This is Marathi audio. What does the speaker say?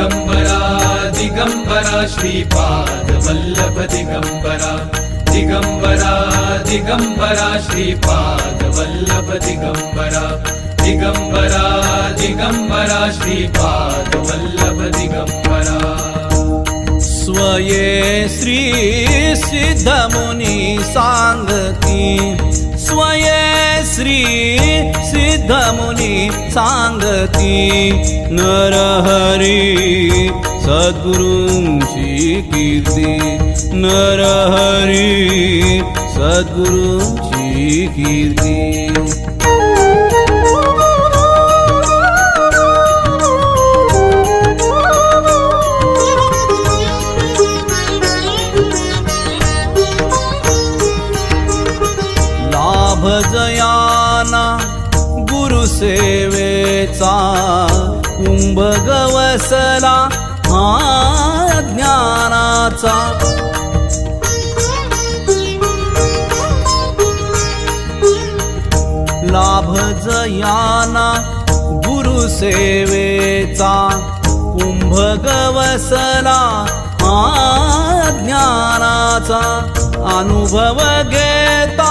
दिगंबरा दिगंबरा श्रीपाद वल्लभ दिगंबरा दिगंबरा दिगंबरा श्रीपाद वल्लभ दिगंबरा दिगंबरा दिगंबरा श्रीपाद वल्लभ दिगंबरा स्वये श्री सिद्धमुनी सांगती स्वये श्री सिद्धमुनी सांगती नरहरी सद्गुरूंची कीर्ती नरहरी सद्गुरूंची कीर्ती भजयाना गुरुसेवेचा कुंभ गवसला हा ज्ञानाचा लाभ जयाना गुरुसेवेचा कुंभ गवसला हा ज्ञानाचा अनुभव घेता